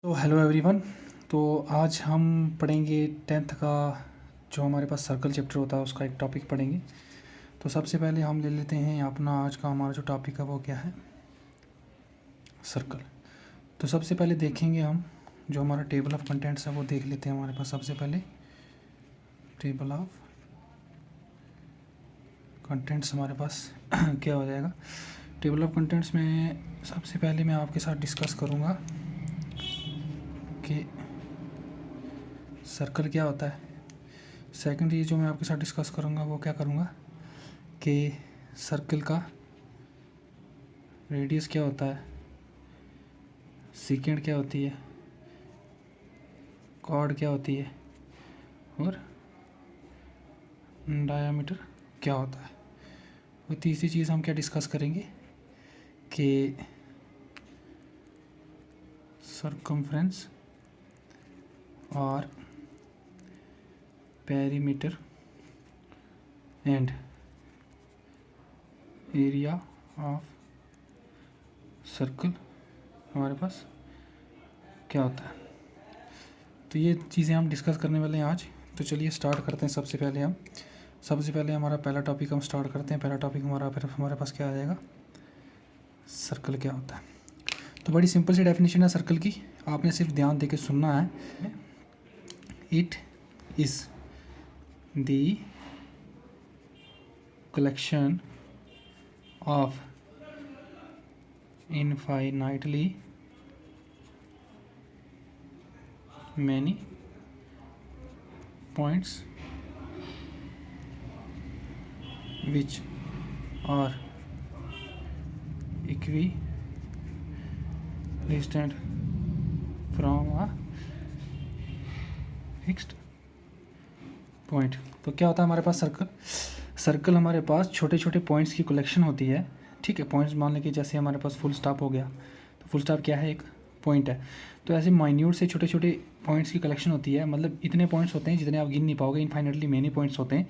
तो hello everyone. तो आज हम पढ़ेंगे 10th का जो हमारे पास सर्कल चैप्टर होता है उसका एक टॉपिक पढ़ेंगे। तो सबसे पहले हम ले लेते हैं अपना आज का हमारा जो टॉपिक है वो क्या है, सर्कल। तो सबसे पहले देखेंगे हम जो हमारा टेबल ऑफ कंटेंट्स है वो देख लेते हैं। हमारे पास सबसे पहले टेबल ऑफ कंटेंट्स हमारे पास क्या हो जाएगा। टेबल ऑफ कंटेंट्स में सबसे पहले मैं आपके साथ डिस्कस करूँगा कि सर्कल क्या होता है। सेकंड चीज़ जो मैं आपके साथ डिस्कस करूँगा वो क्या करूँगा कि सर्कल का रेडियस क्या होता है, सेकेंड क्या होती है, कॉर्ड क्या होती है और डायामीटर क्या होता है। और तीसरी चीज़ हम क्या डिस्कस करेंगे कि सर्कमफ्रेंस और perimeter and area of circle हमारे पास क्या होता है। तो ये चीज़ें हम डिस्कस करने वाले हैं आज। तो चलिए स्टार्ट करते हैं। सबसे पहले हमारा पहला टॉपिक हम स्टार्ट करते हैं। पहला टॉपिक हमारे पास क्या आ जाएगा, सर्कल क्या होता है। तो बड़ी सिंपल सी डेफिनेशन है सर्कल की, आपने सिर्फ ध्यान देके सुनना है। It is the collection of infinitely many points which are equidistant from a fixed point। तो क्या होता है हमारे पास सर्कल हमारे पास छोटे छोटे पॉइंट्स की कलेक्शन होती है। ठीक है, पॉइंट्स मान लें कि जैसे हमारे पास फुल स्टॉप हो गया, तो फुल स्टॉप क्या है, एक पॉइंट है। तो ऐसे माइन्यूट से छोटे छोटे पॉइंट्स की कलेक्शन होती है। मतलब इतने पॉइंट्स होते हैं जितने आप गिन नहीं पाओगे, इनफाइनेटली मेनी पॉइंट्स होते हैं,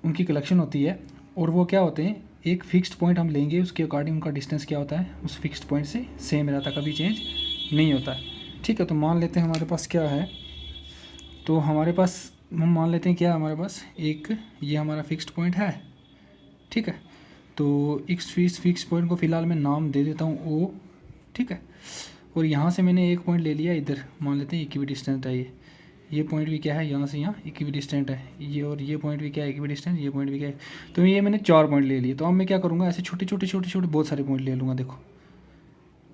उनकी कलेक्शन होती है। और वो क्या होते हैं, एक फिक्स्ड पॉइंट हम लेंगे, उसके अकॉर्डिंग उनका डिस्टेंस क्या होता है, उस फिक्स्ड पॉइंट से सेम रहता है, कभी चेंज नहीं होता है। ठीक है, तो मान लेते हैं हमारे पास क्या है, तो हमारे पास हम मान लेते हैं क्या है हमारे पास, एक ये हमारा फिक्स्ड पॉइंट है। ठीक है, तो इस फिक्स पॉइंट को फ़िलहाल मैं नाम दे देता हूँ ओ। ठीक है, और यहाँ से मैंने एक पॉइंट ले लिया, इधर मान लेते हैं इक्विडिस्टेंट है ये पॉइंट भी क्या है, यहाँ से यहाँ इक्विडिस्टेंट है ये, और ये पॉइंट भी क्या है इक्विडिस्टेंट, ये पॉइंट भी क्या है। तो ये मैंने 4 पॉइंट ले लिए। तो अब मैं क्या करूँगा, ऐसे छोटे छोटे बहुत सारे पॉइंट ले लूँगा। देखो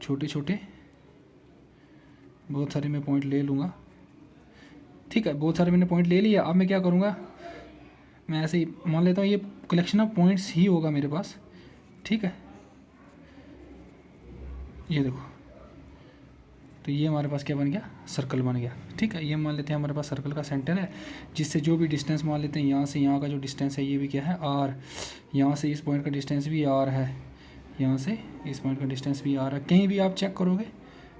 छोटे बहुत सारे मैं पॉइंट ले लूँगा। ठीक है, बहुत सारे मैंने पॉइंट ले लिया। अब मैं क्या करूँगा, मैं ऐसे ही मान लेता हूँ ये कलेक्शन ऑफ पॉइंट्स ही होगा मेरे पास। ठीक है, ये देखो, तो ये हमारे पास क्या बन गया, सर्कल बन गया। ठीक है, ये मान लेते हैं हमारे पास सर्कल का सेंटर है, जिससे जो भी डिस्टेंस मान लेते हैं यहाँ से यहाँ का जो डिस्टेंस है ये भी क्या है आर, यहाँ से इस पॉइंट का डिस्टेंस भी आर है, यहाँ से इस पॉइंट का डिस्टेंस भी आर है। कहीं भी आप चेक करोगे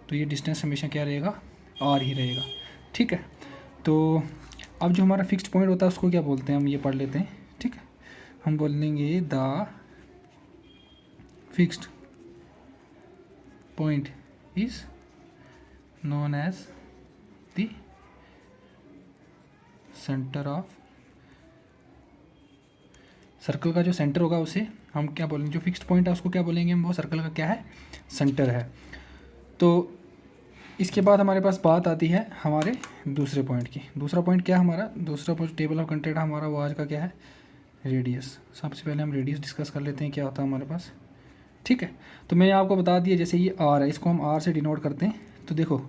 तो ये डिस्टेंस हमेशा क्या रहेगा, आर ही रहेगा। ठीक है, तो अब जो हमारा फिक्स्ड पॉइंट होता है उसको क्या बोलते हैं, हम ये पढ़ लेते हैं। ठीक है, हम बोलेंगे the fixed point is known as the centre of circle. का जो सेंटर होगा उसे हम क्या बोलेंगे, जो फिक्स्ड पॉइंट है उसको क्या बोलेंगे हम, वो सर्कल का क्या है, सेंटर है। तो इसके बाद हमारे पास बात आती है हमारे दूसरे पॉइंट की। दूसरा पॉइंट क्या है हमारा, दूसरा पॉइंट टेबल ऑफ कंटेंट हमारा वो आज का क्या है, रेडियस। सबसे पहले हम रेडियस डिस्कस कर लेते हैं क्या होता है हमारे पास। ठीक है, तो मैंने आपको बता दिया, जैसे ये आर है, इसको हम आर से डिनोट करते हैं। तो देखो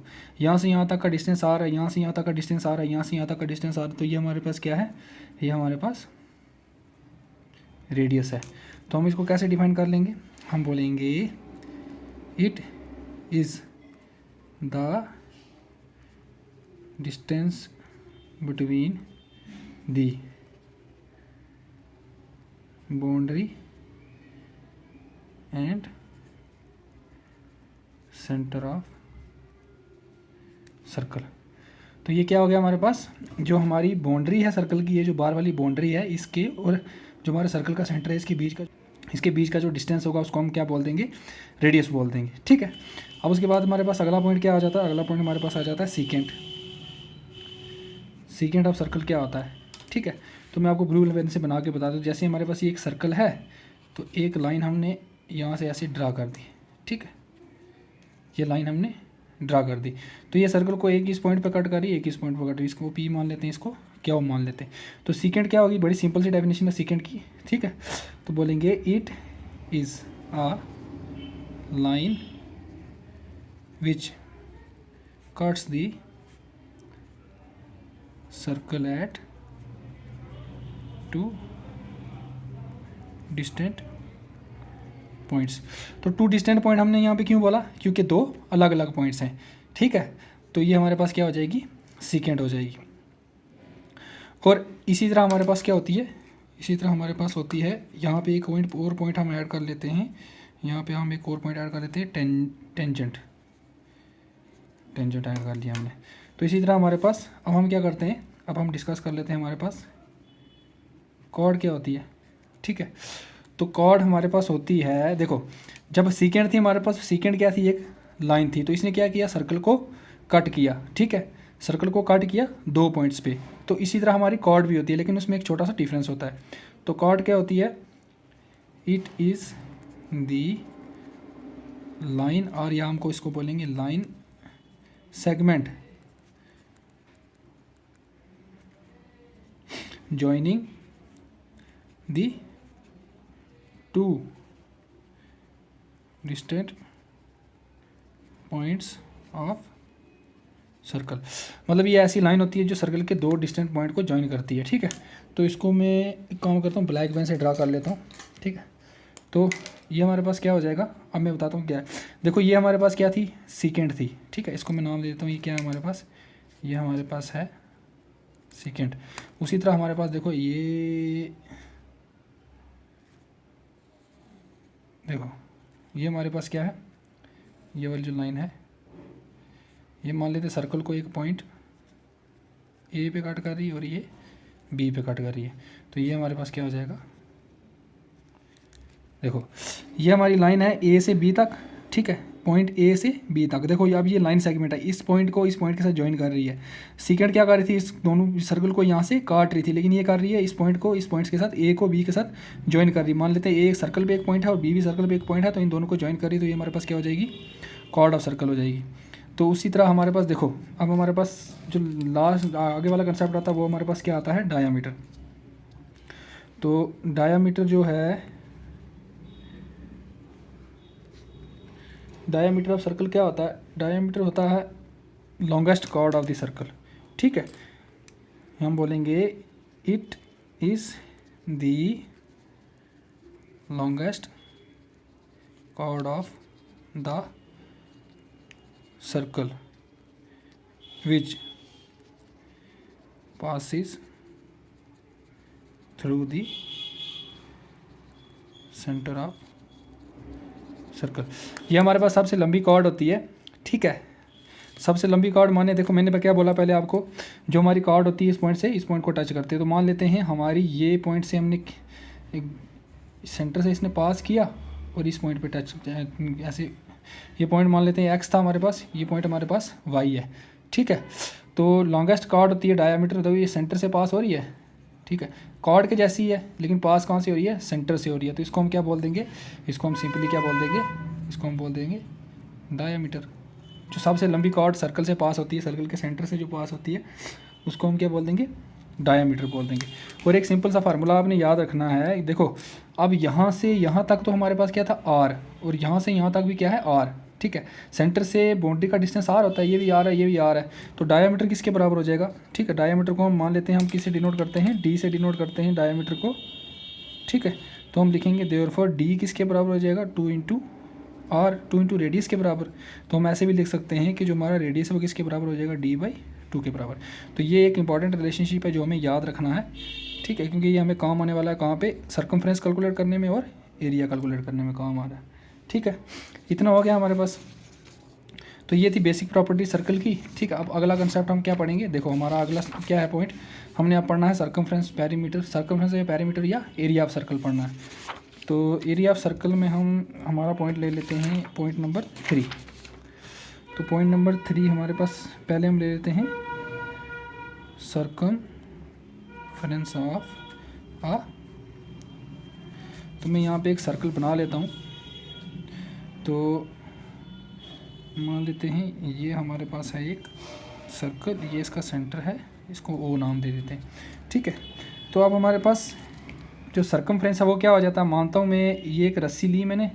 यहाँ से यहाँ तक का डिस्टेंस आर है, यहाँ से यहाँ तक का डिस्टेंस आर है, यहाँ से यहाँ तक का डिस्टेंस आर है। तो ये हमारे पास क्या है, ये हमारे पास रेडियस है। तो हम इसको कैसे डिफाइन कर लेंगे, हम बोलेंगे it is the distance between the boundary and centre of circle. तो ये क्या हो गया हमारे पास, जो हमारी बाउंड्री है सर्कल की, ये जो बार वाली बाउंड्री है इसके और जो हमारे सर्कल का सेंटर है इसके बीच का इसके बीच का जो डिस्टेंस होगा उसको हम क्या बोल देंगे, रेडियस बोल देंगे, ठीक है। अब उसके बाद हमारे पास अगला पॉइंट क्या आ जाता है, अगला पॉइंट हमारे पास आ जाता है सीकेंट। सीकेंट ऑफ सर्कल क्या होता है, ठीक है। तो मैं आपको ब्लू पेन से बना के बता दूँ। जैसे हमारे पास ये एक सर्कल है तो एक लाइन हमने यहाँ से ऐसे ड्रा कर दी, ठीक है, ये लाइन हमने ड्रा कर दी। तो ये सर्कल को एक इस पॉइंट पे कट करी, एक इस पॉइंट पे कट करी, इसको पी मान लेते हैं, इसको क्या मान लेते हैं। तो सीकेंट क्या होगी, बड़ी सिंपल सी डेफिनेशन है सीकेंट की, ठीक है। तो बोलेंगे it is a line which cuts the circle at two distant points. तो टू डिस्टेंट पॉइंट हमने यहाँ पे क्यों बोला, क्योंकि दो अलग अलग पॉइंट्स हैं, ठीक है। तो ये हमारे पास क्या हो जाएगी, सीकेंट हो जाएगी। और इसी तरह हमारे पास क्या होती है, इसी तरह हमारे पास होती है यहाँ पे एक और पॉइंट हम ऐड कर लेते हैं, यहाँ पे हम एक और पॉइंट ऐड कर लेते हैं, टेंजेंट ऐड कर लिया हमने। तो इसी तरह हमारे पास अब हम क्या करते हैं, अब हम डिस्कस कर लेते हैं हमारे पास कॉर्ड क्या होती है, ठीक है। तो कॉर्ड हमारे पास होती है, देखो जब सीकेंट थी हमारे पास, सीकेंट क्या थी, एक लाइन थी, तो इसने क्या किया, सर्कल को कट किया, ठीक है, सर्कल को कट किया दो पॉइंट्स पे। तो इसी तरह हमारी कॉर्ड भी होती है, लेकिन उसमें एक छोटा सा डिफरेंस होता है। तो कॉर्ड क्या होती है, इट इज़ दी लाइन, और या हमको इसको बोलेंगे line segment joining the two distant points of circle. मतलब ये ऐसी लाइन होती है जो सर्कल के दो डिस्टेंट पॉइंट को ज्वाइन करती है, ठीक है। तो इसको मैं एक काम करता हूँ, ब्लैक पेन से ड्रा कर लेता हूँ, ठीक है। तो ये हमारे पास क्या हो जाएगा, अब मैं बताता हूँ क्या है। देखो ये हमारे पास क्या थी, सीकेंट थी, ठीक है, इसको मैं नाम दे देता हूँ, ये क्या है हमारे पास, ये हमारे पास है सीकेंट। उसी तरह हमारे पास देखो ये, देखो ये हमारे पास क्या है, ये वाली जो लाइन है, ये मान लेते सर्कल को एक पॉइंट ए पे कट कर रही है और ये बी पे कट कर रही है। तो ये हमारे पास क्या हो जाएगा, देखो ये हमारी लाइन है ए से बी तक, ठीक है, पॉइंट ए से बी तक। देखो अब ये लाइन सेगमेंट है, इस पॉइंट को इस पॉइंट के साथ ज्वाइन कर रही है। सीकेंट क्या कर रही थी, इस दोनों सर्कल को यहाँ से काट रही थी, लेकिन ये कर रही है इस पॉइंट को इस पॉइंट्स के साथ, ए को बी के साथ ज्वाइन कर रही है। मान लेते हैं ए सर्कल पे एक पॉइंट है और बी भी सर्कल पे एक पॉइंट है, तो इन दोनों को ज्वाइन कर रही है। तो ये हमारे पास क्या हो जाएगी, कॉर्ड ऑफ सर्कल हो जाएगी। तो उसी तरह हमारे पास देखो, अब हमारे पास जो लास्ट आगे वाला कंसेप्ट आता है वो हमारे पास क्या आता है, डायामीटर। तो डायामीटर जो है, डायामीटर ऑफ सर्कल क्या होता है, डायामीटर होता है longest chord of the circle, ठीक है। हम बोलेंगे it is the longest chord of the circle which passes through the center of circle. ये हमारे पास सबसे लंबी कॉर्ड होती है, ठीक है। सबसे लंबी कॉर्ड माने, देखो मैंने क्या बोला पहले आपको, जो हमारी कॉर्ड होती है इस पॉइंट से इस पॉइंट को टच करते हैं। तो मान लेते हैं हमारी ये पॉइंट से हमने एक सेंटर से इसने पास किया और इस पॉइंट पे टच, ऐसे ये पॉइंट मान लेते हैं एक्स था हमारे पास, ये पॉइंट हमारे पास वाई है, ठीक है। तो लॉन्गेस्ट कॉर्ड होती है डायामीटर, तो ये सेंटर से पास हो रही है, ठीक है, कॉर्ड के जैसी है, लेकिन पास कहाँ से हो रही है, सेंटर से हो रही है। तो इसको हम क्या बोल देंगे, इसको हम सिंपली क्या बोल देंगे, इसको हम बोल देंगे डायामीटर। जो सबसे लंबी कॉर्ड सर्कल से पास होती है, सर्कल के सेंटर से जो पास होती है, उसको हम क्या बोल देंगे, डायामीटर बोल देंगे। और एक सिंपल सा फार्मूला आपने याद रखना है, देखो अब यहाँ से यहाँ तक तो हमारे पास क्या था आर, और यहाँ से यहाँ तक भी क्या है आर, ठीक है। सेंटर से बाउंड्री का डिस्टेंस आर होता है, ये भी आर है, ये भी आर है। तो डायामीटर किसके बराबर हो जाएगा, ठीक है। डायामीटर को हम मान लेते हैं, हम किससे डिनोट करते हैं, डी से डिनोट करते हैं डायामीटर को, ठीक है। तो हम लिखेंगे देयरफॉर डी किसके बराबर हो जाएगा, 2 इंटू आर, 2 इंटू रेडियस के बराबर। तो हम ऐसे भी लिख सकते हैं कि जो हमारा रेडियस है वो किसके बराबर हो जाएगा, d/2 के बराबर। तो ये एक इंपॉर्टेंट रिलेशनशिप है जो हमें याद रखना है, ठीक है, क्योंकि ये हमें काम आने वाला है कहाँ पे, सर्कमफ्रेंस कैलकुलेट करने में और एरिया कैलकुलेट करने में काम आ रहा है, ठीक है। इतना हो गया हमारे पास। तो ये थी बेसिक प्रॉपर्टी सर्कल की, ठीक है। अब अगला कंसेप्ट हम क्या पढ़ेंगे, देखो हमारा अगला क्या है पॉइंट, हमने अब पढ़ना है सर्कमफ्रेंस पेरीमीटर, सर्कमफ्रेंस या पेरीमीटर या एरिया ऑफ सर्कल पढ़ना है। तो एरिया ऑफ सर्कल में हम हमारा पॉइंट ले लेते हैं पॉइंट नंबर 3। तो पॉइंट नंबर 3 हमारे पास पहले हम ले लेते हैं सर्कमफेरेंस ऑफ आ। तो मैं यहाँ पे एक सर्कल बना लेता हूँ। तो मान लेते हैं ये हमारे पास है एक सर्कल, ये इसका सेंटर है, इसको ओ नाम दे देते हैं, ठीक है। तो अब हमारे पास जो सर्कमफ्रेंस है वो क्या हो जाता है, मानता हूँ मैं ये एक रस्सी ली मैंने,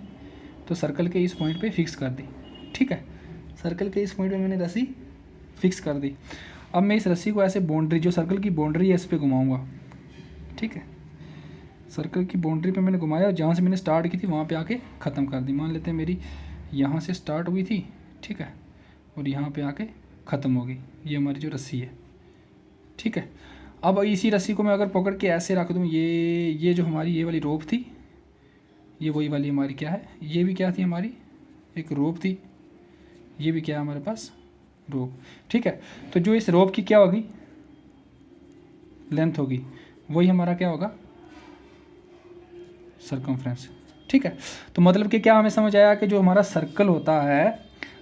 तो सर्कल के इस पॉइंट पे फिक्स कर दी, ठीक है। सर्कल के इस पॉइंट पे मैंने रस्सी फिक्स कर दी। अब मैं इस रस्सी को ऐसे बाउंड्री, जो सर्कल की बाउंड्री है, इस पर घुमाऊँगा, ठीक है। सर्कल की बाउंड्री पे मैंने घुमाया और जहाँ से मैंने स्टार्ट की थी वहाँ पे आके ख़त्म कर दी। मान लेते हैं मेरी यहाँ से स्टार्ट हुई थी, ठीक है, और यहाँ पे आके ख़त्म हो गई, ये हमारी जो रस्सी है, ठीक है। अब इसी रस्सी को मैं अगर पकड़ के ऐसे रख दूँ, ये जो हमारी ये वाली रोप थी, ये वही वाली हमारी क्या है, ये भी क्या थी हमारी एक रोप थी, ये भी क्या है हमारे पास रोप, ठीक है। तो जो इस रोप की क्या होगी लेंथ होगी, वही हमारा क्या होगा सर्कमफ्रेंस, ठीक है। तो मतलब कि क्या हमें समझ आया कि जो हमारा सर्कल होता है,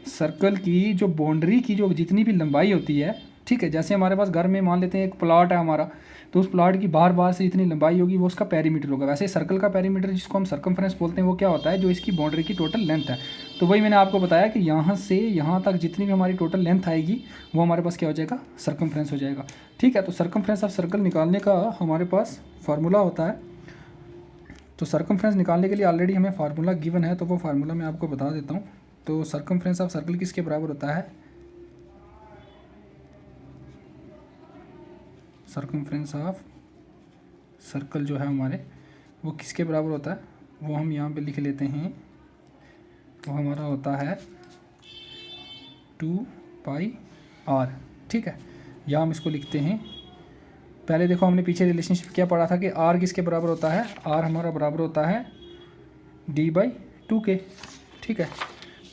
सर्कल की जो बाउंड्री की जो जितनी भी लंबाई होती है, ठीक है, जैसे हमारे पास घर में मान लेते हैं एक प्लॉट है हमारा, तो उस प्लॉट की बाहर से जितनी लंबाई होगी वो उसका पेरीमीटर होगा। वैसे सर्कल का पेरीमीटर जिसको हम सर्कमफ्रेंस बोलते हैं वो क्या होता है, जो इसकी बाउंड्री की टोटल लेंथ है। तो वही मैंने आपको बताया कि यहाँ से यहाँ तक जितनी भी हमारी टोटल लेंथ आएगी वो हमारे पास क्या हो जाएगा सर्कमफ्रेंस हो जाएगा, ठीक है। तो सर्कमफ्रेंस ऑफ सर्कल निकालने का हमारे पास फार्मूला होता है। तो सर्कमफ्रेंस निकालने के लिए ऑलरेडी हमें फार्मूला गिवन है, तो वो फार्मूला मैं आपको बता देता हूँ। तो सर्कमफ्रेंस ऑफ सर्कल किसके बराबर होता है, सर्कमफ्रेंस ऑफ सर्कल जो है हमारे वो किसके बराबर होता है, वो हम यहाँ पे लिख लेते हैं। वो हमारा होता है 2πr, ठीक है। या हम इसको लिखते हैं, पहले देखो हमने पीछे रिलेशनशिप क्या पढ़ा था कि r किसके बराबर होता है, r हमारा बराबर होता है d/2 के, ठीक है।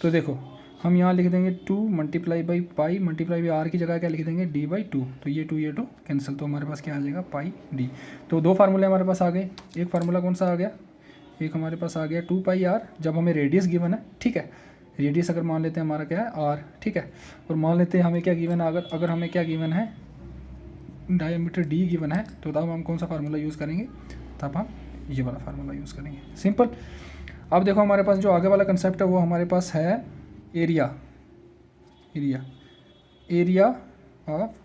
तो देखो हम यहाँ लिख देंगे 2 multiply by pi multiply by r की जगह क्या लिख देंगे d/2, तो ये 2 कैंसिल, तो हमारे पास क्या आ जाएगा पाई d। तो दो फार्मूले हमारे पास आ गए। एक फार्मूला कौन सा आ गया, एक हमारे पास आ गया 2πr, जब हमें रेडियस गिवन है, ठीक है। रेडियस अगर मान लेते हैं हमारा क्या है r, ठीक है। और मान लेते हैं हमें क्या गिवन है, अगर हमें क्या गिवन है डायमीटर d गिवन है, तो तब हम कौन सा फार्मूला यूज़ करेंगे, तब हम ये वाला फार्मूला यूज़ करेंगे, सिंपल। अब देखो हमारे पास जो आगे वाला कंसेप्ट है वो हमारे पास है एरिया ऑफ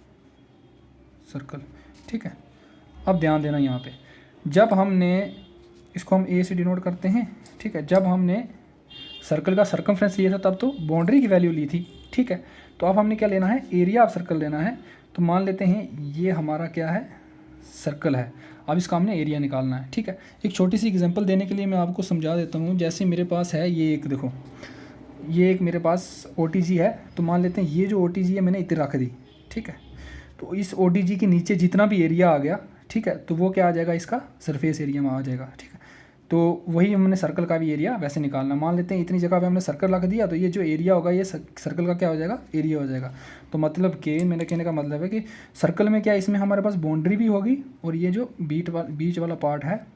सर्कल, ठीक है। अब ध्यान देना यहाँ पे, जब हमने इसको हम ए से डिनोट करते हैं, ठीक है। जब हमने सर्कल का सर्कमफ्रेंस लिया था तब तो बाउंड्री की वैल्यू ली थी, ठीक है। तो अब हमने क्या लेना है, एरिया ऑफ सर्कल लेना है। तो मान लेते हैं ये हमारा क्या है सर्कल है, अब इसका हमने एरिया निकालना है, ठीक है। एक छोटी सी एग्जांपल देने के लिए मैं आपको समझा देता हूँ। जैसे मेरे पास है ये एक, देखो ये एक मेरे पास OTG है, तो मान लेते हैं ये जो OTG है मैंने इतने रख दी, ठीक है। तो इस OTG के नीचे जितना भी एरिया आ गया, ठीक है, तो वो क्या आ जाएगा, इसका सरफेस एरिया में आ जाएगा, ठीक है। तो वही हमने सर्कल का भी एरिया वैसे निकालना। मान लेते हैं इतनी जगह पे हमने सर्कल रख दिया, तो ये जो एरिया होगा ये सर्कल का क्या हो जाएगा, एरिया हो जाएगा। तो मतलब कि मेरे कहने का मतलब है कि सर्कल में क्या, इसमें हमारे पास बाउंड्री भी होगी और ये जो बीच वाला पार्ट है,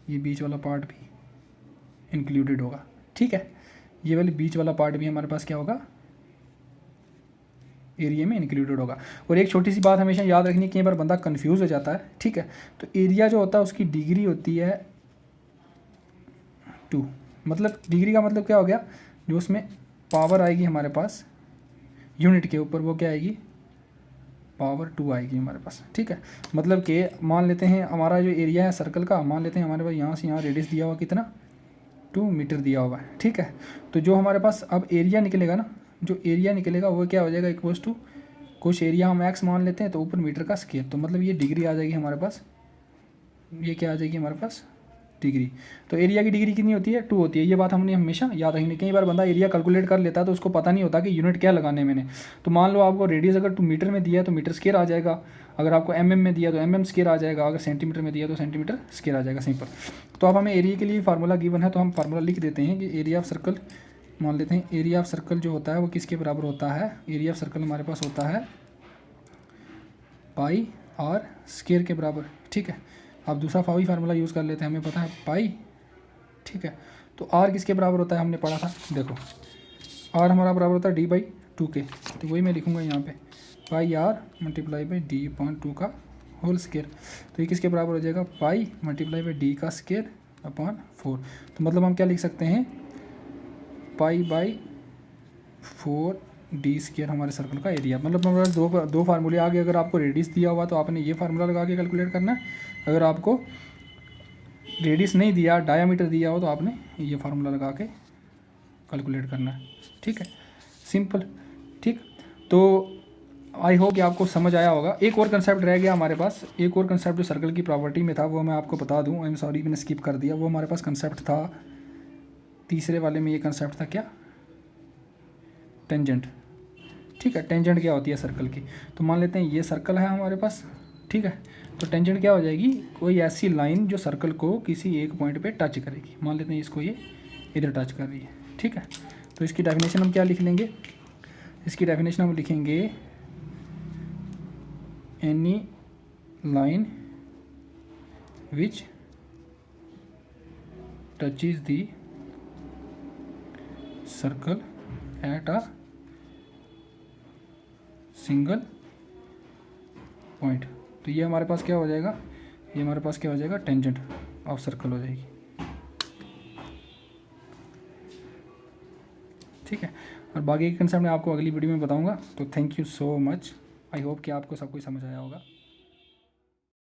ये बीच वाला पार्ट भी इंक्लूडेड होगा, ठीक है। ये वाली बीच वाला पार्ट भी हमारे पास क्या होगा, एरिया में इंक्लूडेड होगा। और एक छोटी सी बात हमेशा याद रखनी, कई बार बंदा कंफ्यूज हो जाता है, ठीक है। तो एरिया जो होता है उसकी डिग्री होती है 2, मतलब डिग्री का मतलब क्या हो गया, जो उसमें पावर आएगी हमारे पास यूनिट के ऊपर वो क्या आएगी, पावर 2 आएगी हमारे पास, ठीक है। मतलब कि मान लेते हैं हमारा जो एरिया है सर्कल का, मान लेते हैं हमारे पास यहाँ से यहाँ रेडियस दिया हुआ कितना 2 मीटर दिया हुआ है, ठीक है। तो जो हमारे पास अब एरिया निकलेगा ना, जो एरिया निकलेगा वो क्या हो जाएगा, इक्वल्स टू कुछ एरिया हम x मान लेते हैं तो ऊपर मीटर का स्क्वायर, तो मतलब ये डिग्री आ जाएगी हमारे पास, ये क्या आ जाएगी हमारे पास डिग्री। तो एरिया की डिग्री कितनी होती है, 2 होती है। ये बात हमने हमेशा याद रखनी। कई बार बंदा एरिया कैलकुलेट कर लेता है तो उसको पता नहीं होता कि यूनिट क्या लगाने मैंने। तो मान लो आपको रेडियस अगर 2 मीटर में दिया है तो मीटर स्क्वायर आ जाएगा, अगर आपको mm में दिया तो mm स्क्वायर आ जाएगा, अगर सेंटीमीटर में दिया तो सेंटीमीटर स्क्वायर आ जाएगा, सिंपल। तो अब हमें एरिया के लिए फार्मूला गिवन है, तो हम फार्मूला लिख देते हैं कि एरिया ऑफ सर्कल, मान लेते हैं एरिया ऑफ सर्कल जो होता है वो किसके बराबर होता है, एरिया ऑफ सर्कल हमारे पास होता है पाई r स्क्वायर के बराबर, ठीक है। अब दूसरा वही फार्मूला यूज़ कर लेते हैं, हमें पता है पाई, ठीक है। तो आर किसके बराबर होता है, हमने पढ़ा था, देखो आर हमारा बराबर होता है डी बाई 2 के, तो वही मैं लिखूँगा यहाँ पे pi r multiply by d upon 2 का होल स्केयर। तो ये किसके बराबर हो जाएगा, पाई मल्टीप्लाई बाई डी का स्केयर अपॉन 4। तो मतलब हम क्या लिख सकते हैं, पाई बाई 4 डी स्केयर हमारे सर्कल का एरिया। मतलब हमारे दो फार्मूले आगे, अगर आपको रेडियस दिया हुआ तो आपने ये फार्मूला लगा के कैलकुलेट करना है, अगर आपको रेडियस नहीं दिया, डायामीटर दिया हो, तो आपने ये फार्मूला लगा के कैलकुलेट करना है, ठीक है, सिंपल, ठीक। तो आई होप कि आपको समझ आया होगा। एक और कंसेप्ट रह गया हमारे पास, एक और कंसेप्ट जो सर्कल की प्रॉपर्टी में था वो मैं आपको बता दूं, आई एम सॉरी मैंने स्किप कर दिया। वो हमारे पास कंसेप्ट था तीसरे वाले में, ये कंसेप्ट था क्या, टेंजेंट, ठीक है। टेंजेंट क्या होती है सर्कल की, तो मान लेते हैं ये सर्कल है हमारे पास, ठीक है। तो टेंजेंट क्या हो जाएगी, कोई ऐसी लाइन जो सर्कल को किसी एक पॉइंट पे टच करेगी। मान लेते हैं इसको ये इधर टच कर रही है, ठीक है। तो इसकी डेफिनेशन हम क्या लिख लेंगे, इसकी डेफिनेशन हम लिखेंगे any line which touches the circle at a single point. तो ये हमारे पास क्या हो जाएगा, ये हमारे पास क्या हो जाएगा, टेंजेंट ऑफ सर्कल हो जाएगी, ठीक है। और बाकी के कंसेप्ट मैं आपको अगली वीडियो में बताऊंगा। तो thank you so much, I hope कि आपको सब कुछ समझ आया होगा।